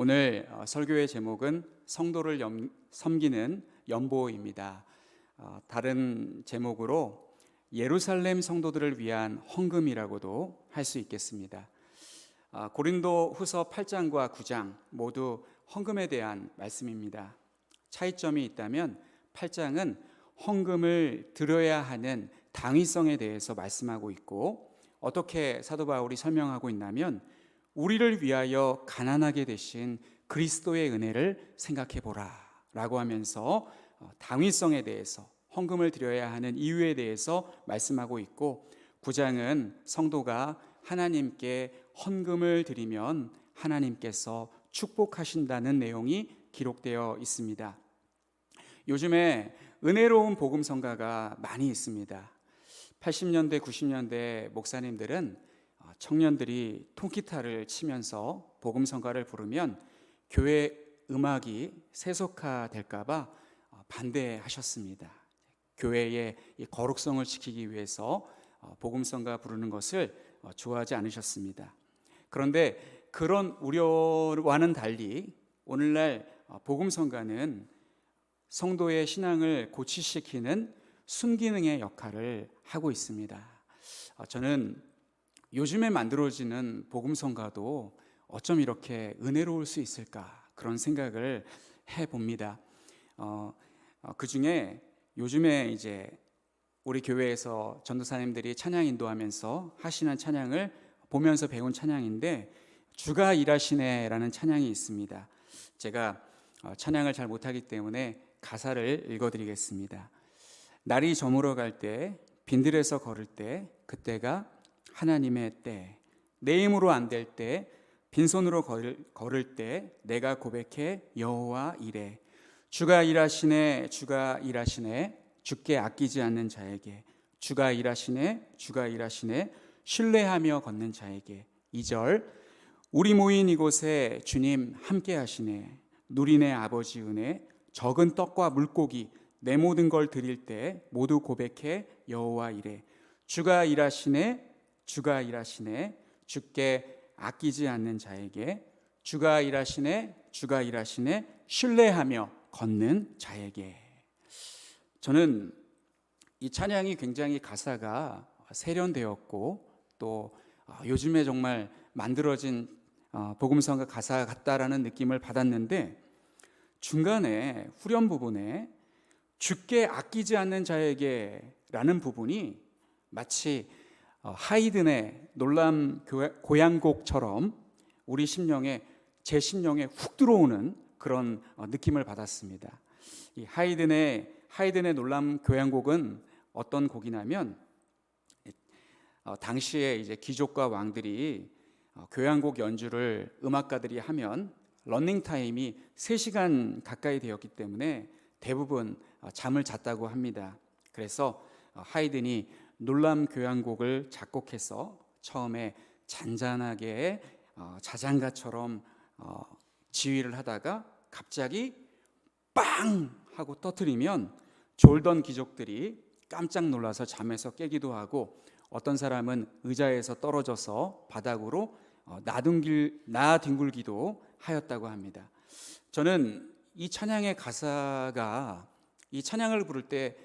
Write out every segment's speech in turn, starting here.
오늘 설교의 제목은 성도를 섬기는 연보입니다. 다른 제목으로 예루살렘 성도들을 위한 헌금이라고도 할 수 있겠습니다. 고린도 후서 8장과 9장 모두 헌금에 대한 말씀입니다. 차이점이 있다면 8장은 헌금을 드려야 하는 당위성에 대해서 말씀하고 있고, 어떻게 사도 바울이 설명하고 있냐면 우리를 위하여 가난하게 되신 그리스도의 은혜를 생각해 보라 라고 하면서 당위성에 대해서, 헌금을 드려야 하는 이유에 대해서 말씀하고 있고, 9장은 성도가 하나님께 헌금을 드리면 하나님께서 축복하신다는 내용이 기록되어 있습니다. 요즘에 은혜로운 복음성가가 많이 있습니다. 80년대, 90년대 목사님들은 청년들이 통기타를 치면서 복음성가를 부르면 교회 음악이 세속화될까봐 반대하셨습니다. 교회의 거룩성을 지키기 위해서 복음성가 부르는 것을 좋아하지 않으셨습니다. 그런데 그런 우려와는 달리 오늘날 복음성가는 성도의 신앙을 고취시키는 순기능의 역할을 하고 있습니다. 저는 요즘에 만들어지는 복음성가도 어쩜 이렇게 은혜로울 수 있을까, 그런 생각을 해봅니다. 그 중에 요즘에 이제 우리 교회에서 전도사님들이 찬양 인도하면서 하시는 찬양을 보면서 배운 찬양인데, 주가 일하시네라는 찬양이 있습니다. 제가 찬양을 잘 못하기 때문에 가사를 읽어드리겠습니다. 날이 저물어 갈 때, 빈들에서 걸을 때, 그때가 하나님의 때, 내 힘으로 안 될 때, 빈손으로 걸을 때 내가 고백해 여호와 이래. 주가 일하시네, 주가 일하시네, 주께 아끼지 않는 자에게. 주가 일하시네, 주가 일하시네, 신뢰하며 걷는 자에게. 2절, 우리 모인 이곳에 주님 함께 하시네. 누리네 아버지 은혜, 적은 떡과 물고기 내 모든 걸 드릴 때 모두 고백해 여호와 이래. 주가 일하시네, 주가 일하시네, 주께 아끼지 않는 자에게. 주가 일하시네, 주가 일하시네, 신뢰하며 걷는 자에게. 저는 이 찬양이 굉장히 가사가 세련되었고, 또 요즘에 정말 만들어진 복음성가 가사 같다라는 느낌을 받았는데, 중간에 후렴 부분에 주께 아끼지 않는 자에게 라는 부분이 마치 하이든의 놀람 고향곡처럼 우리 심령에, 제 심령에 훅 들어오는 그런 느낌을 받았습니다. 이 하이든의 놀람 교향곡은 어떤 곡이냐면, 당시에 이제 귀족과 왕들이 교향곡 연주를 음악가들이 하면 러닝 타임이 3시간 가까이 되었기 때문에 대부분 잠을 잤다고 합니다. 그래서 하이든이 놀람 교향곡을 작곡해서 처음에 잔잔하게 자장가처럼 지휘를 하다가 갑자기 빵 하고 터뜨리면 졸던 귀족들이 깜짝 놀라서 잠에서 깨기도 하고, 어떤 사람은 의자에서 떨어져서 바닥으로 나뒹굴기도 하였다고 합니다. 저는 이 찬양의 가사가, 이 찬양을 부를 때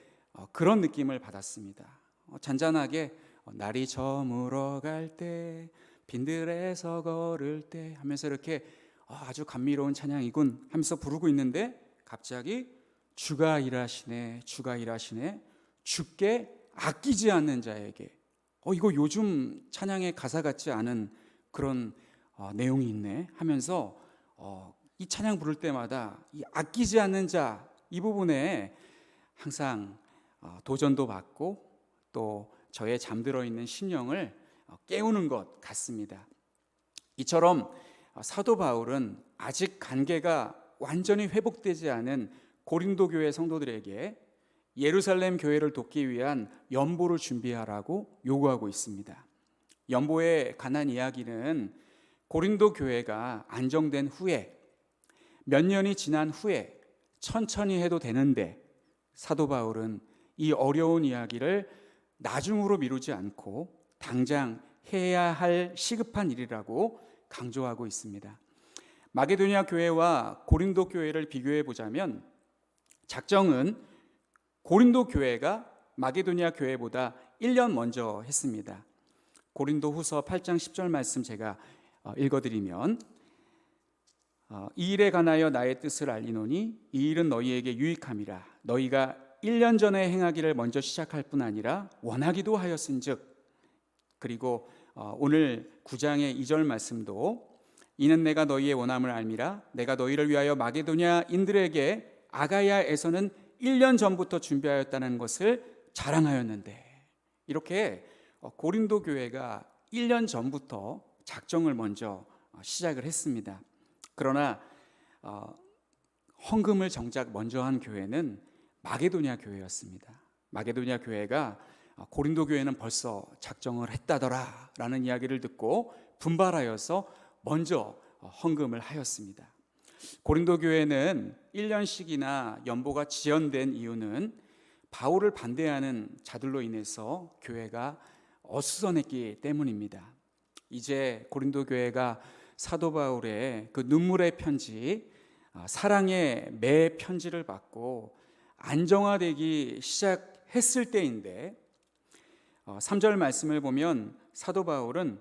그런 느낌을 받았습니다. 잔잔하게 날이 저물어 갈 때, 빈들에서 걸을 때 하면서 이렇게 아주 감미로운 찬양이군 하면서 부르고 있는데, 갑자기 주가 일하시네, 주가 일하시네, 주께 아끼지 않는 자에게. 이거 요즘 찬양의 가사 같지 않은 그런 내용이 있네 하면서 이 찬양 부를 때마다 이 아끼지 않는 자, 이 부분에 항상 도전도 받고, 또 저의 잠들어 있는 심령을 깨우는 것 같습니다. 이처럼 사도 바울은 아직 관계가 완전히 회복되지 않은 고린도 교회 성도들에게 예루살렘 교회를 돕기 위한 연보를 준비하라고 요구하고 있습니다. 연보에 관한 이야기는 고린도 교회가 안정된 후에, 몇 년이 지난 후에 천천히 해도 되는데, 사도 바울은 이 어려운 이야기를 나중으로 미루지 않고 당장 해야 할 시급한 일이라고 강조하고 있습니다. 마게도니아 교회와 고린도 교회를 비교해 보자면 작정은 고린도 교회가 마게도니아 교회보다 1년 먼저 했습니다. 고린도 후서 8장 10절 말씀 제가 읽어드리면 이 일에 관하여 나의 뜻을 알리노니 이 일은 너희에게 유익함이라. 너희가 1년 전에 행하기를 먼저 시작할 뿐 아니라 원하기도 하였은즉. 그리고 오늘 9장의 2절 말씀도 이는 내가 너희의 원함을 알미라. 내가 너희를 위하여 마게도냐인들에게 아가야에서는 1년 전부터 준비하였다는 것을 자랑하였는데, 이렇게 고린도 교회가 1년 전부터 작정을 먼저 시작을 했습니다. 그러나 헌금을 정작 먼저 한 교회는 마게도니아 교회였습니다. 마게도니아 교회가 고린도 교회는 벌써 작정을 했다더라 라는 이야기를 듣고 분발하여서 먼저 헌금을 하였습니다. 고린도 교회는 1년씩이나 연보가 지연된 이유는 바울을 반대하는 자들로 인해서 교회가 어수선했기 때문입니다. 이제 고린도 교회가 사도 바울의 그 눈물의 편지, 사랑의 매 편지를 받고 안정화되기 시작했을 때인데 3절 말씀을 보면 사도 바울은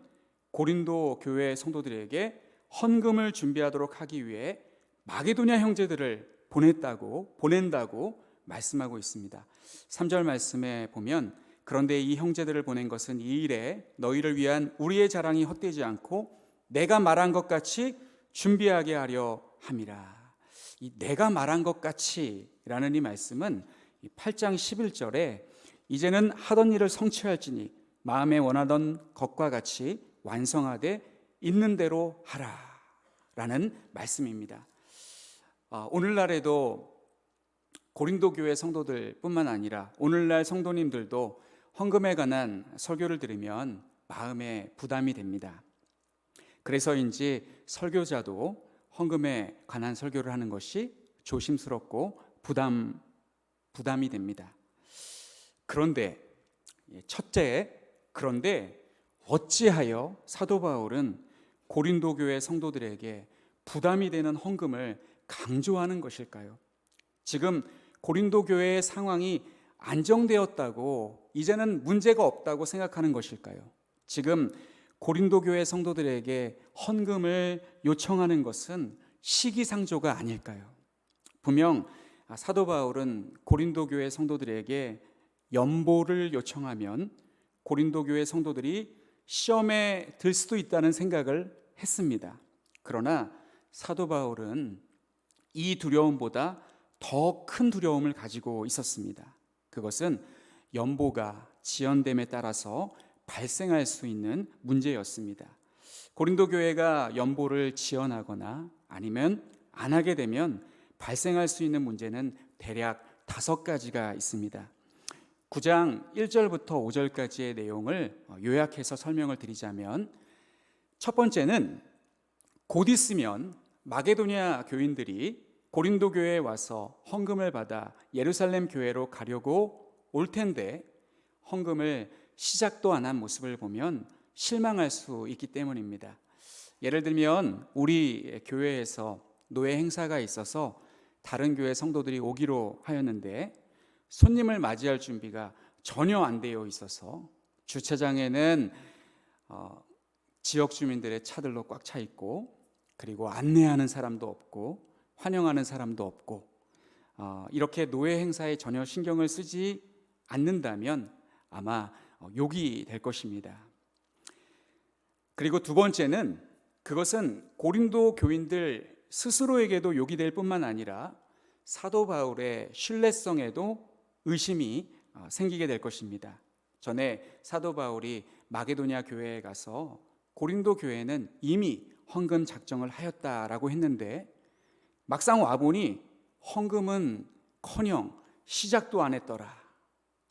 고린도 교회 성도들에게 헌금을 준비하도록 하기 위해 마게도냐 형제들을 보낸다고 말씀하고 있습니다. 3절 말씀에 보면 그런데 이 형제들을 보낸 것은 이 일에 너희를 위한 우리의 자랑이 헛되지 않고 내가 말한 것 같이 준비하게 하려 함이라. 이 내가 말한 것 같이라는 이 말씀은 8장 11절에 이제는 하던 일을 성취할지니 마음에 원하던 것과 같이 완성하되 있는 대로 하라 라는 말씀입니다. 오늘날에도 고린도 교회 성도들 뿐만 아니라 오늘날 성도님들도 헌금에 관한 설교를 들으면 마음에 부담이 됩니다. 그래서인지 설교자도 헌금에 관한 설교를 하는 것이 조심스럽고 부담이 됩니다. 그런데 어찌하여 사도 바울은 고린도 교회 성도들에게 부담이 되는 헌금을 강조하는 것일까요? 지금 고린도 교회의 상황이 안정되었다고 이제는 문제가 없다고 생각하는 것일까요? 지금 고린도 교회 성도들에게 헌금을 요청하는 것은 시기상조가 아닐까요? 분명 사도 바울은 고린도 교회 성도들에게 연보를 요청하면 고린도 교회 성도들이 시험에 들 수도 있다는 생각을 했습니다. 그러나 사도 바울은 이 두려움보다 더 큰 두려움을 가지고 있었습니다. 그것은 연보가 지연됨에 따라서 발생할 수 있는 문제였습니다. 고린도 교회가 연보를 지연하거나 아니면 안 하게 되면 발생할 수 있는 문제는 대략 5가지가 있습니다. 9장 1절부터 5절까지의 내용을 요약해서 설명을 드리자면, 첫 번째는 곧 있으면 마게도니아 교인들이 고린도 교회에 와서 헌금을 받아 예루살렘 교회로 가려고 올 텐데 헌금을 시작도 안 한 모습을 보면 실망할 수 있기 때문입니다. 예를 들면 우리 교회에서 노예 행사가 있어서 다른 교회 성도들이 오기로 하였는데 손님을 맞이할 준비가 전혀 안 되어 있어서 주차장에는 지역 주민들의 차들로 꽉 차 있고, 그리고 안내하는 사람도 없고 환영하는 사람도 없고, 이렇게 노예 행사에 전혀 신경을 쓰지 않는다면 아마 욕이 될 것입니다. 그리고 두 번째는 그것은 고린도 교인들 스스로에게도 욕이 될 뿐만 아니라 사도 바울의 신뢰성에도 의심이 생기게 될 것입니다. 전에 사도 바울이 마게도냐 교회에 가서 고린도 교회는 이미 헌금 작정을 하였다라고 했는데 막상 와보니 헌금은커녕 시작도 안 했더라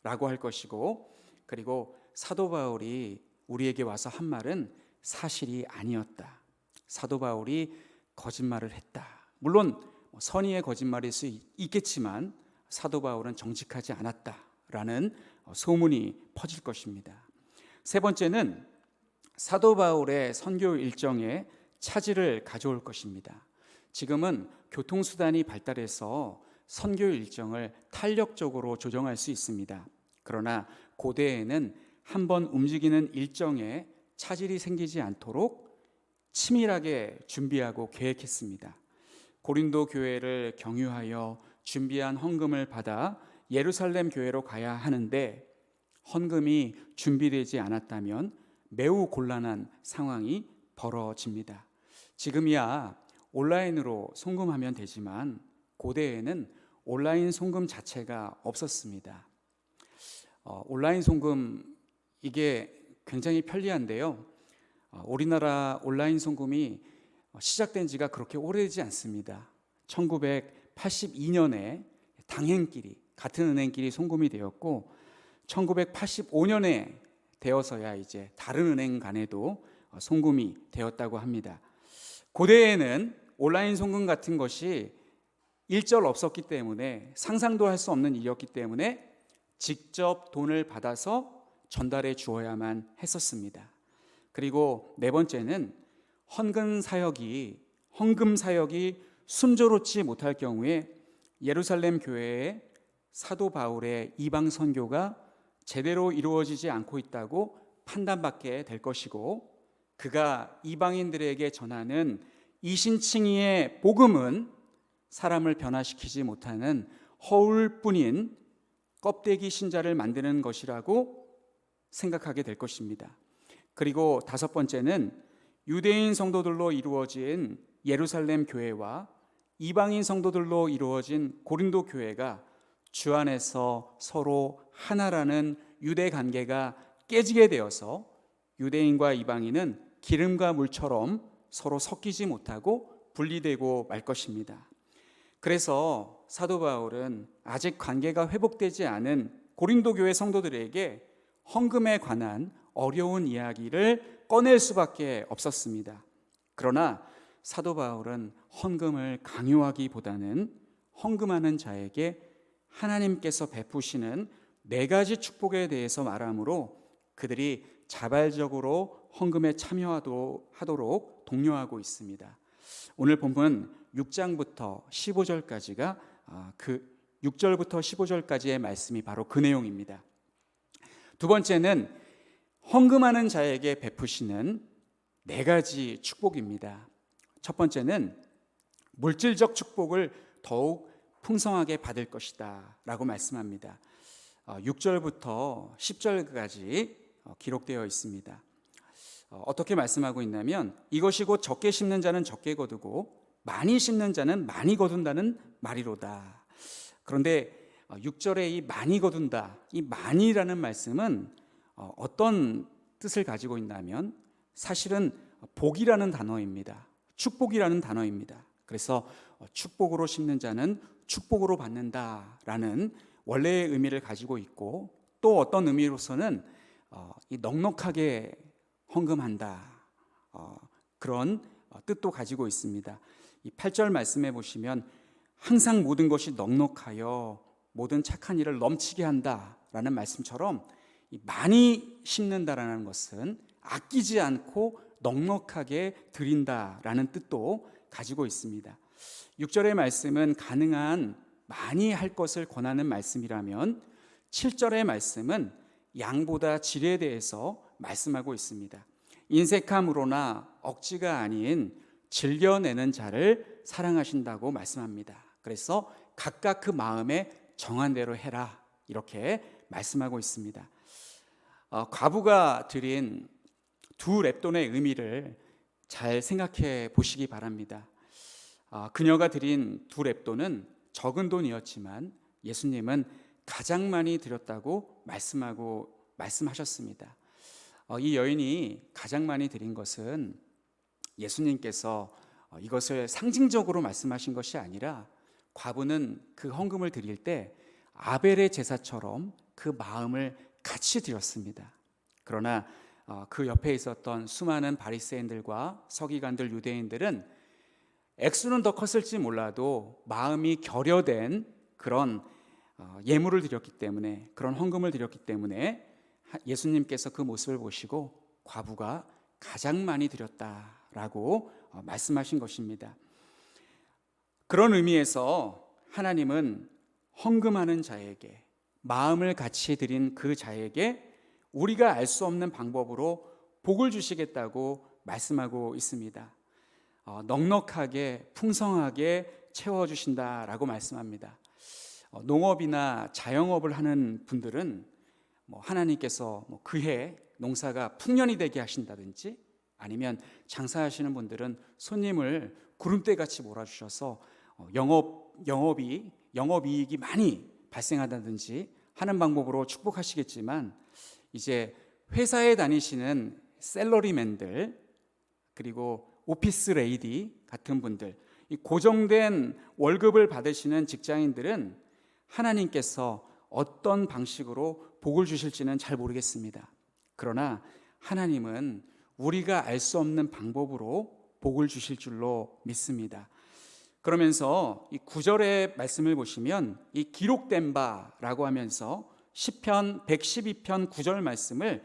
라고 할 것이고, 그리고 사도 바울이 우리에게 와서 한 말은 사실이 아니었다. 사도 바울이 거짓말을 했다. 물론 선의의 거짓말일 수 있겠지만 사도 바울은 정직하지 않았다라는 소문이 퍼질 것입니다. 세 번째는 사도 바울의 선교 일정에 차질을 가져올 것입니다. 지금은 교통수단이 발달해서 선교 일정을 탄력적으로 조정할 수 있습니다. 그러나 고대에는 한번 움직이는 일정에 차질이 생기지 않도록 치밀하게 준비하고 계획했습니다. 고린도 교회를 경유하여 준비한 헌금을 받아 예루살렘 교회로 가야 하는데 헌금이 준비되지 않았다면 매우 곤란한 상황이 벌어집니다. 지금이야 온라인으로 송금하면 되지만 고대에는 온라인 송금 자체가 없었습니다. 온라인 송금 이게 굉장히 편리한데요. 우리나라 온라인 송금이 시작된 지가 그렇게 오래되지 않습니다. 1982년에 당행끼리 같은 은행끼리 송금이 되었고 1985년에 되어서야 이제 다른 은행 간에도 송금이 되었다고 합니다. 고대에는 온라인 송금 같은 것이 일절 없었기 때문에 상상도 할 수 없는 일이었기 때문에 직접 돈을 받아서 전달해 주어야만 했었습니다. 그리고 네 번째는 헌금 사역이 순조롭지 못할 경우에 예루살렘 교회에 사도 바울의 이방 선교가 제대로 이루어지지 않고 있다고 판단받게 될 것이고, 그가 이방인들에게 전하는 이신칭의의 복음은 사람을 변화시키지 못하는 허울뿐인 껍데기 신자를 만드는 것이라고 생각하게 될 것입니다. 그리고 다섯 번째는 유대인 성도들로 이루어진 예루살렘 교회와 이방인 성도들로 이루어진 고린도 교회가 주 안에서 서로 하나라는 유대 관계가 깨지게 되어서 유대인과 이방인은 기름과 물처럼 서로 섞이지 못하고 분리되고 말 것입니다. 그래서 사도 바울은 아직 관계가 회복되지 않은 고린도 교회 성도들에게 헌금에 관한 어려운 이야기를 꺼낼 수밖에 없었습니다. 그러나 사도 바울은 헌금을 강요하기보다는 헌금하는 자에게 하나님께서 베푸시는 네 가지 축복에 대해서 말하므로 그들이 자발적으로 헌금에 참여하도록 독려하고 있습니다. 오늘 본문 6장부터 15절까지가 그 6절부터 15절까지의 말씀이 바로 그 내용입니다. 두 번째는 헌금하는 자에게 베푸시는 네 가지 축복입니다. 첫 번째는 물질적 축복을 더욱 풍성하게 받을 것이다 라고 말씀합니다. 6절부터 10절까지 기록되어 있습니다. 어떻게 말씀하고 있냐면 이것이 곧 적게 심는 자는 적게 거두고 많이 심는 자는 많이 거둔다는 말이로다. 그런데 6절에 이 많이 거둔다, 이 많이라는 말씀은 어떤 뜻을 가지고 있냐면 사실은 복이라는 단어입니다. 축복이라는 단어입니다. 그래서 축복으로 심는 자는 축복으로 받는다라는 원래의 의미를 가지고 있고, 또 어떤 의미로서는 이 넉넉하게 헌금한다, 그런 뜻도 가지고 있습니다. 이 8절 말씀해 보시면 항상 모든 것이 넉넉하여 모든 착한 일을 넘치게 한다라는 말씀처럼 이 많이 심는다라는 것은 아끼지 않고 넉넉하게 드린다라는 뜻도 가지고 있습니다. 6절의 말씀은 가능한 많이 할 것을 권하는 말씀이라면 7절의 말씀은 양보다 질에 대해서 말씀하고 있습니다. 인색함으로나 억지가 아닌 즐겨내는 자를 사랑하신다고 말씀합니다. 그래서 각각 그 마음에 정한 대로 해라, 이렇게 말씀하고 있습니다. 과부가 드린 두 렙돈의 의미를 잘 생각해 보시기 바랍니다. 그녀가 드린 두 렙돈은 적은 돈이었지만 예수님은 가장 많이 드렸다고 말씀하셨습니다. 이 여인이 가장 많이 드린 것은 예수님께서 이것을 상징적으로 말씀하신 것이 아니라 과부는 그 헌금을 드릴 때 아벨의 제사처럼 그 마음을 같이 드렸습니다. 그러나 그 옆에 있었던 수많은 바리새인들과 서기관들, 유대인들은 액수는 더 컸을지 몰라도 마음이 결여된 그런 예물을 드렸기 때문에, 그런 헌금을 드렸기 때문에 예수님께서 그 모습을 보시고 과부가 가장 많이 드렸다라고 말씀하신 것입니다. 그런 의미에서 하나님은 헌금하는 자에게, 마음을 같이 드린 그 자에게 우리가 알 수 없는 방법으로 복을 주시겠다고 말씀하고 있습니다. 넉넉하게 풍성하게 채워주신다라고 말씀합니다. 농업이나 자영업을 하는 분들은 하나님께서 그해 농사가 풍년이 되게 하신다든지, 아니면 장사하시는 분들은 손님을 구름대같이 몰아주셔서 영업이익이 많이 발생하다든지 하는 방법으로 축복하시겠지만, 이제 회사에 다니시는 샐러리맨들, 그리고 오피스 레이디 같은 분들, 이 고정된 월급을 받으시는 직장인들은 하나님께서 어떤 방식으로 복을 주실지는 잘 모르겠습니다. 그러나 하나님은 우리가 알 수 없는 방법으로 복을 주실 줄로 믿습니다. 그러면서 이 9절의 말씀을 보시면 이 기록된 바라고 하면서 시편 112편 9절 말씀을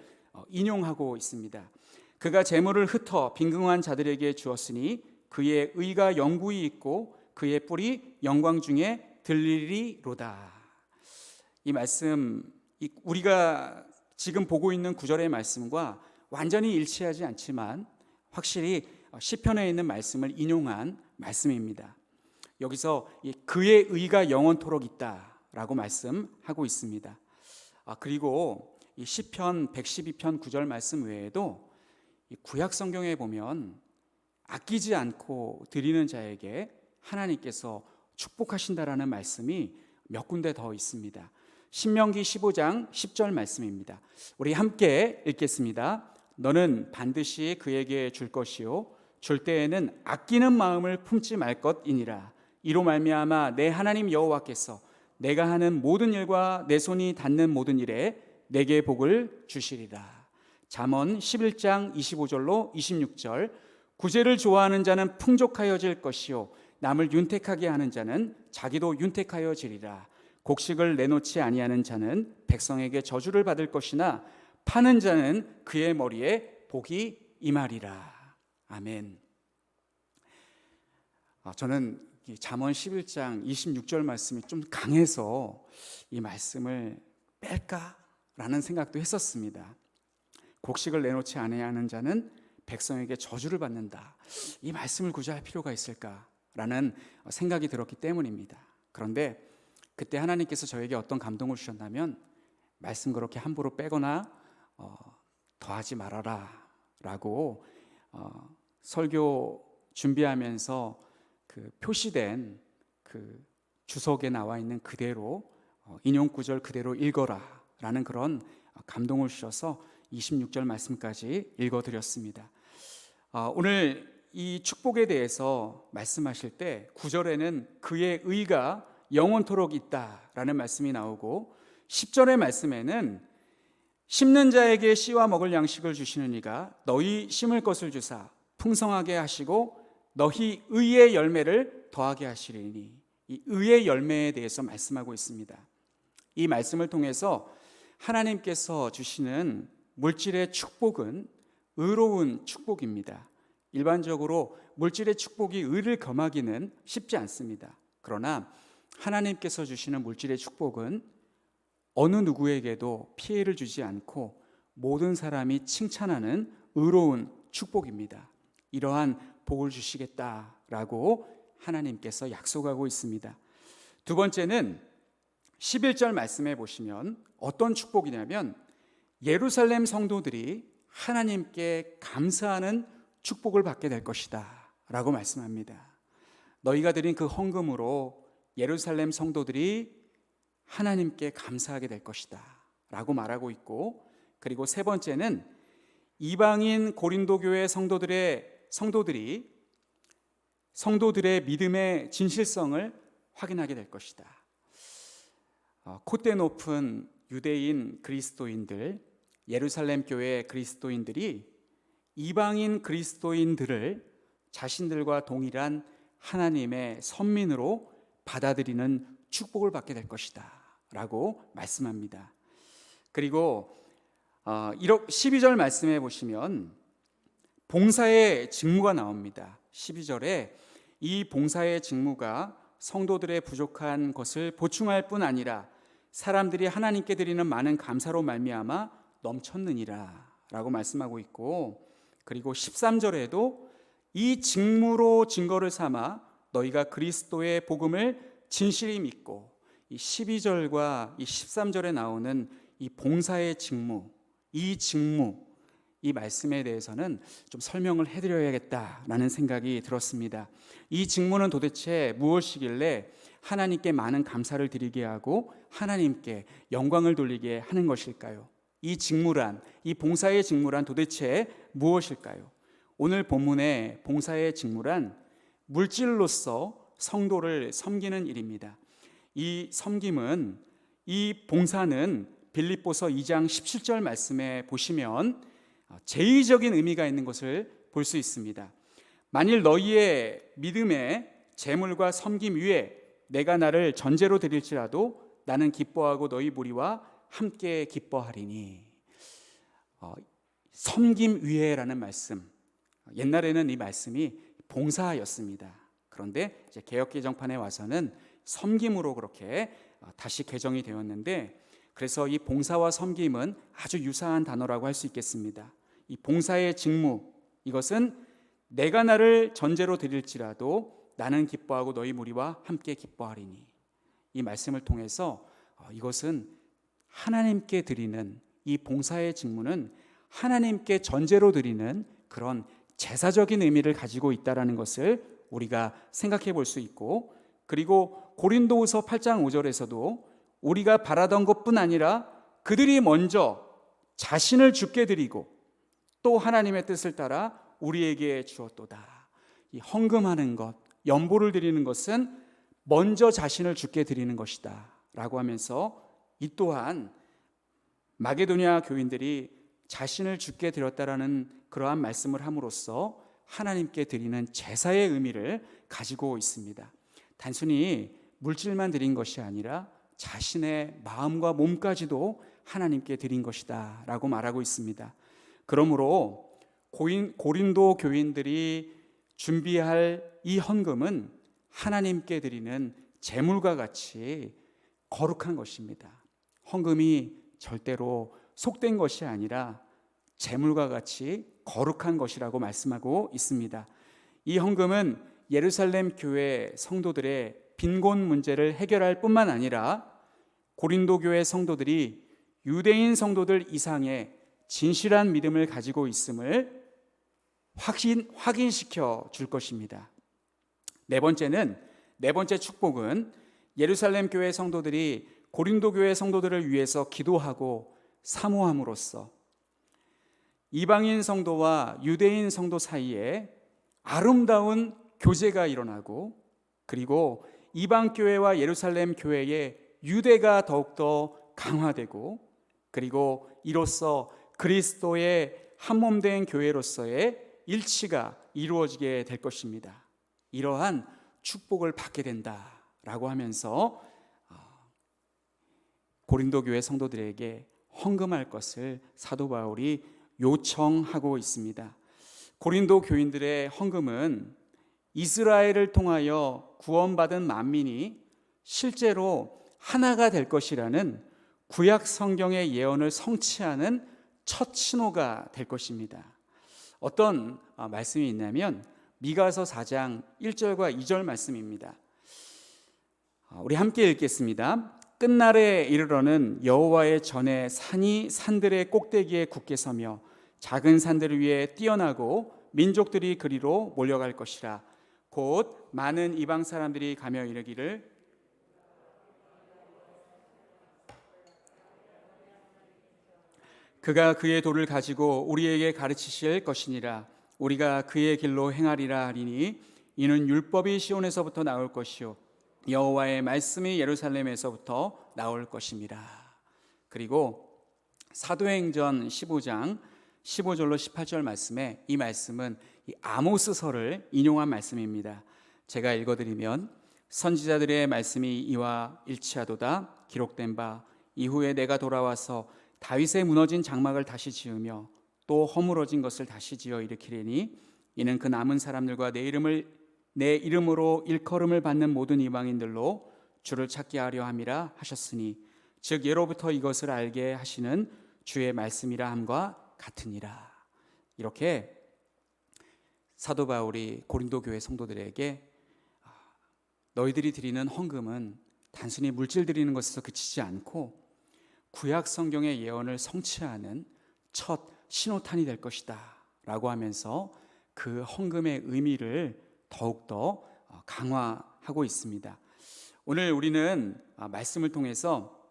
인용하고 있습니다. 그가 재물을 흩어 빈궁한 자들에게 주었으니 그의 의가 영구히 있고 그의 뿔이 영광 중에 들리리로다. 이 말씀, 우리가 지금 보고 있는 9절의 말씀과 완전히 일치하지 않지만 확실히 시편에 있는 말씀을 인용한 말씀입니다. 여기서 그의 의가 영원토록 있다라고 말씀하고 있습니다. 그리고 이 시편 112편 9절 말씀 외에도 이 구약 성경에 보면 아끼지 않고 드리는 자에게 하나님께서 축복하신다라는 말씀이 몇 군데 더 있습니다. 신명기 15장 10절 말씀입니다. 우리 함께 읽겠습니다. 너는 반드시 그에게 줄 것이요 줄 때에는 아끼는 마음을 품지 말 것이니라. 이로 말미암아 내 하나님 여호와께서 내가 하는 모든 일과 내 손이 닿는 모든 일에 내게 복을 주시리라. 잠언 11장 25절로 26절. 구제를 좋아하는 자는 풍족하여질 것이요 남을 윤택하게 하는 자는 자기도 윤택하여지리라. 곡식을 내놓지 아니하는 자는 백성에게 저주를 받을 것이나 파는 자는 그의 머리에 복이 임하리라. 아멘. 저는 잠언 11장 26절 말씀이 좀 강해서 이 말씀을 뺄까라는 생각도 했었습니다. 곡식을 내놓지 아니하는 자는 백성에게 저주를 받는다. 이 말씀을 굳이 할 필요가 있을까라는 생각이 들었기 때문입니다. 그런데 그때 하나님께서 저에게 어떤 감동을 주셨냐면, 말씀 그렇게 함부로 빼거나 더하지 말아라 라고 설교 준비하면서 그 표시된 그 주석에 나와 있는 그대로 인용 구절 그대로 읽어라 라는 그런 감동을 주셔서 26절 말씀까지 읽어드렸습니다. 오늘 이 축복에 대해서 말씀하실 때 9절에는 그의 의가 영원토록 있다라는 말씀이 나오고, 10절의 말씀에는 심는 자에게 씨와 먹을 양식을 주시는 이가 너희 심을 것을 주사 풍성하게 하시고 너희 의의 열매를 더하게 하시리니, 이 의의 열매에 대해서 말씀하고 있습니다. 이 말씀을 통해서 하나님께서 주시는 물질의 축복은 의로운 축복입니다. 일반적으로 물질의 축복이 의를 겸하기는 쉽지 않습니다. 그러나 하나님께서 주시는 물질의 축복은 어느 누구에게도 피해를 주지 않고 모든 사람이 칭찬하는 의로운 축복입니다. 이러한 복을 주시겠다라고 하나님께서 약속하고 있습니다. 두 번째는 11절 말씀에 보시면 어떤 축복이냐면, 예루살렘 성도들이 하나님께 감사하는 축복을 받게 될 것이다 라고 말씀합니다. 너희가 드린 그 헌금으로 예루살렘 성도들이 하나님께 감사하게 될 것이다 라고 말하고 있고, 그리고 세 번째는 이방인 고린도 교회 성도들의 믿음의 진실성을 확인하게 될 것이다. 콧대 높은 유대인 그리스도인들, 예루살렘 교회 그리스도인들이 이방인 그리스도인들을 자신들과 동일한 하나님의 선민으로 받아들이는 축복을 받게 될 것이다 라고 말씀합니다. 그리고 12절 말씀해 보시면 봉사의 직무가 나옵니다. 12절에 이 봉사의 직무가 성도들의 부족한 것을 보충할 뿐 아니라 사람들이 하나님께 드리는 많은 감사로 말미암아 넘쳤느니라 라고 말씀하고 있고, 그리고 13절에도 이 직무로 증거를 삼아 너희가 그리스도의 복음을 진실히 믿고, 이 12절과 이 13절에 나오는 이 봉사의 직무, 이 말씀에 대해서는 좀 설명을 해드려야겠다라는 생각이 들었습니다. 이 직무는 도대체 무엇이길래 하나님께 많은 감사를 드리게 하고 하나님께 영광을 돌리게 하는 것일까요? 이 직무란, 이 봉사의 직무란 도대체 무엇일까요? 오늘 본문의 봉사의 직무란 물질로서 성도를 섬기는 일입니다. 이 섬김은, 이 봉사는 빌립보서 2장 17절 말씀에 보시면 제의적인 의미가 있는 것을 볼 수 있습니다. 만일 너희의 믿음에 재물과 섬김 위에 내가 나를 전제로 드릴지라도 나는 기뻐하고 너희 무리와 함께 기뻐하리니. 섬김 위에라는 말씀, 옛날에는 이 말씀이 봉사였습니다. 그런데 이제 개역개정판에 와서는 섬김으로 그렇게 다시 개정이 되었는데, 그래서 이 봉사와 섬김은 아주 유사한 단어라고 할 수 있겠습니다. 이 봉사의 직무, 이것은 내가 나를 전제로 드릴지라도 나는 기뻐하고 너희 무리와 함께 기뻐하리니. 이 말씀을 통해서 이것은 하나님께 드리는, 이 봉사의 직무는 하나님께 전제로 드리는 그런 제사적인 의미를 가지고 있다는 것을 우리가 생각해 볼 수 있고, 그리고 고린도후서 8장 5절에서도 우리가 바라던 것뿐 아니라 그들이 먼저 자신을 주께 드리고 또 하나님의 뜻을 따라 우리에게 주었도다. 이 헌금하는 것, 연보를 드리는 것은 먼저 자신을 주께 드리는 것이다 라고 하면서, 이 또한 마게도냐 교인들이 자신을 주께 드렸다라는 그러한 말씀을 함으로써 하나님께 드리는 제사의 의미를 가지고 있습니다. 단순히 물질만 드린 것이 아니라 자신의 마음과 몸까지도 하나님께 드린 것이다 라고 말하고 있습니다. 그러므로 고린도 교인들이 준비할 이 헌금은 하나님께 드리는 제물과 같이 거룩한 것입니다. 헌금이 절대로 속된 것이 아니라 제물과 같이 거룩한 것이라고 말씀하고 있습니다. 이 헌금은 예루살렘 교회 성도들의 빈곤 문제를 해결할 뿐만 아니라 고린도 교회 성도들이 유대인 성도들 이상의 진실한 믿음을 가지고 있음을 확인시켜 줄 것입니다. 네 번째 축복은 예루살렘 교회 성도들이 고린도 교회 성도들을 위해서 기도하고 사모함으로써 이방인 성도와 유대인 성도 사이에 아름다운 교제가 일어나고, 그리고 이방 교회와 예루살렘 교회의 유대가 더욱더 강화되고, 그리고 이로써 그리스도의 한몸된 교회로서의 일치가 이루어지게 될 것입니다. 이러한 축복을 받게 된다라고 하면서 고린도 교회 성도들에게 헌금할 것을 사도 바울이 요청하고 있습니다. 고린도 교인들의 헌금은 이스라엘을 통하여 구원받은 만민이 실제로 하나가 될 것이라는 구약 성경의 예언을 성취하는 첫 신호가 될 것입니다. 어떤 말씀이 있냐면 미가서 4장 1절과 2절 말씀입니다. 우리 함께 읽겠습니다. 끝날에 이르러는 여호와의 전에 산이 산들의 꼭대기에 굳게 서며 작은 산들 위에 뛰어나고 민족들이 그리로 몰려갈 것이라. 곧 많은 이방 사람들이 가며 이르기를 그가 그의 도를 가지고 우리에게 가르치실 것이니라. 우리가 그의 길로 행하리라 하리니 이는 율법이 시온에서부터 나올 것이요 여호와의 말씀이 예루살렘에서부터 나올 것입니다. 그리고 사도행전 15장 15절로 18절 말씀에, 이 말씀은 이 아모스서를 인용한 말씀입니다. 제가 읽어드리면, 선지자들의 말씀이 이와 일치하도다. 기록된 바 이후에 내가 돌아와서 다윗의 무너진 장막을 다시 지으며 또 허물어진 것을 다시 지어 일으키리니 이는 그 남은 사람들과 내 내 이름으로 일컬음을 받는 모든 이방인들로 주를 찾게 하려 함이라 하셨으니 즉 예로부터 이것을 알게 하시는 주의 말씀이라 함과 같으니라. 이렇게 사도 바울이 고린도 교회 성도들에게 너희들이 드리는 헌금은 단순히 물질 드리는 것에서 그치지 않고 구약 성경의 예언을 성취하는 첫 신호탄이 될 것이다 라고 하면서 그 헌금의 의미를 더욱더 강화하고 있습니다. 오늘 우리는 말씀을 통해서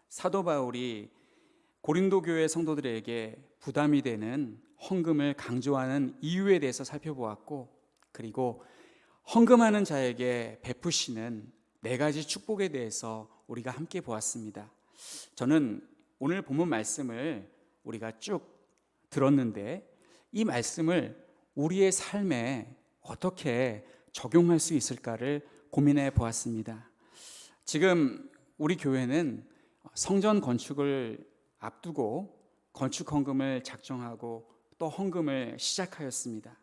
사도 바울이 고린도 교회 성도들에게 부담이 되는 헌금을 강조하는 이유에 대해서 살펴보았고, 그리고 헌금하는 자에게 베푸시는 4가지 축복에 대해서 우리가 함께 보았습니다. 저는 오늘 본문 말씀을 우리가 쭉 들었는데 이 말씀을 우리의 삶에 어떻게 적용할 수 있을까를 고민해 보았습니다. 지금 우리 교회는 성전 건축을 앞두고 건축 헌금을 작정하고 또 헌금을 시작하였습니다.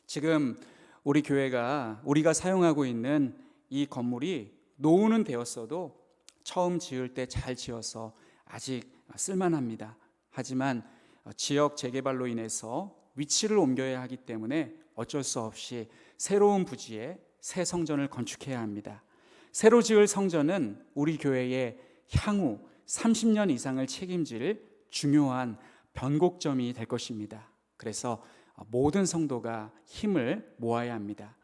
지금 우리 교회가 우리가 사용하고 있는 이 건물이 노후는 되었어도 처음 지을 때 잘 지어서 아직 쓸만합니다. 하지만 지역 재개발로 인해서 위치를 옮겨야 하기 때문에 어쩔 수 없이 새로운 부지에 새 성전을 건축해야 합니다. 새로 지을 성전은 우리 교회의 향후 30년 이상을 책임질 중요한 변곡점이 될 것입니다. 그래서 모든 성도가 힘을 모아야 합니다.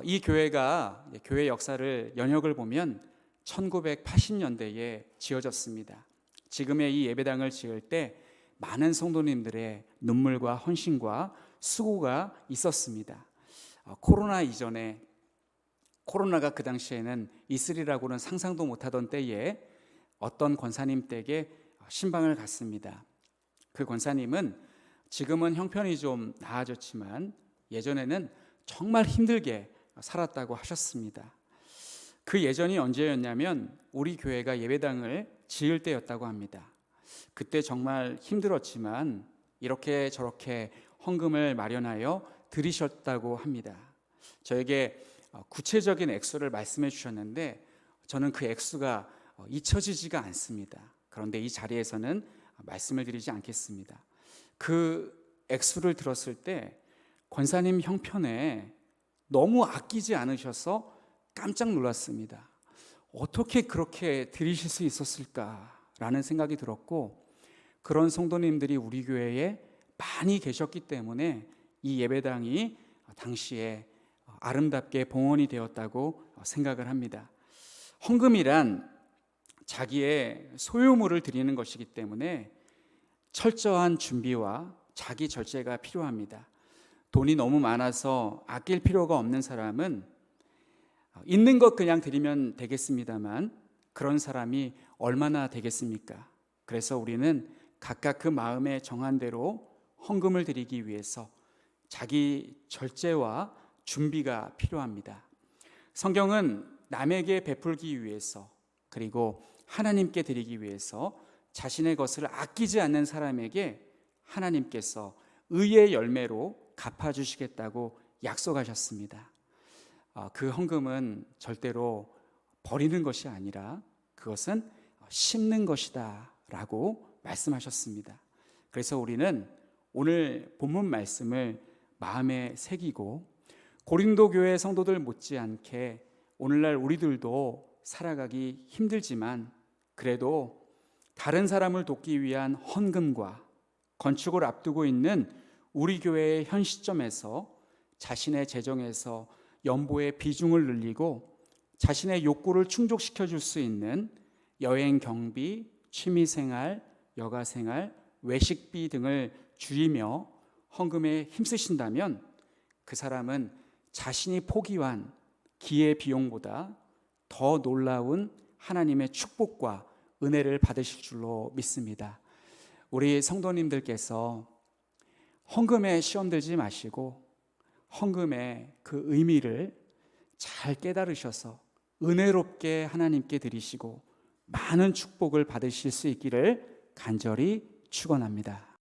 이 교회가 교회 역사를 연역을 보면 1980년대에 지어졌습니다. 지금의 이 예배당을 지을 때 많은 성도님들의 눈물과 헌신과 수고가 있었습니다. 코로나 이전에, 코로나가 그 당시에는 있으리라고는 상상도 못하던 때에 어떤 권사님 댁에 신방을 갔습니다. 그 권사님은 지금은 형편이 좀 나아졌지만 예전에는 정말 힘들게 살았다고 하셨습니다. 그 예전이 언제였냐면 우리 교회가 예배당을 지을 때였다고 합니다. 그때 정말 힘들었지만 이렇게 저렇게 헌금을 마련하여 드리셨다고 합니다. 저에게 구체적인 액수를 말씀해 주셨는데 저는 그 액수가 잊혀지지가 않습니다. 그런데 이 자리에서는 말씀을 드리지 않겠습니다. 그 액수를 들었을 때 권사님 형편에 너무 아끼지 않으셔서 깜짝 놀랐습니다. 어떻게 그렇게 드리실 수 있었을까라는 생각이 들었고, 그런 성도님들이 우리 교회에 많이 계셨기 때문에 이 예배당이 당시에 아름답게 봉헌이 되었다고 생각을 합니다. 헌금이란 자기의 소유물을 드리는 것이기 때문에 철저한 준비와 자기 절제가 필요합니다. 돈이 너무 많아서 아낄 필요가 없는 사람은 있는 것 그냥 드리면 되겠습니다만 그런 사람이 얼마나 되겠습니까? 그래서 우리는 각각 그 마음에 정한 대로 헌금을 드리기 위해서 자기 절제와 준비가 필요합니다. 성경은 남에게 베풀기 위해서 그리고 하나님께 드리기 위해서 자신의 것을 아끼지 않는 사람에게 하나님께서 의의 열매로 갚아주시겠다고 약속하셨습니다. 그 헌금은 절대로 버리는 것이 아니라 그것은 심는 것이다 라고 말씀하셨습니다. 그래서 우리는 오늘 본문 말씀을 마음에 새기고 고린도 교회 성도들 못지않게 오늘날 우리들도 살아가기 힘들지만 그래도 다른 사람을 돕기 위한 헌금과 건축을 앞두고 있는 우리 교회의 현 시점에서 자신의 재정에서 연보의 비중을 늘리고 자신의 욕구를 충족시켜 줄 수 있는 여행 경비, 취미생활, 여가생활, 외식비 등을 줄이며 헌금에 힘쓰신다면 그 사람은 자신이 포기한 기회 비용보다 더 놀라운 하나님의 축복과 은혜를 받으실 줄로 믿습니다. 우리 성도님들께서 헌금에 시험 들지 마시고 헌금의 그 의미를 잘 깨달으셔서 은혜롭게 하나님께 드리시고 많은 축복을 받으실 수 있기를 간절히 축원합니다.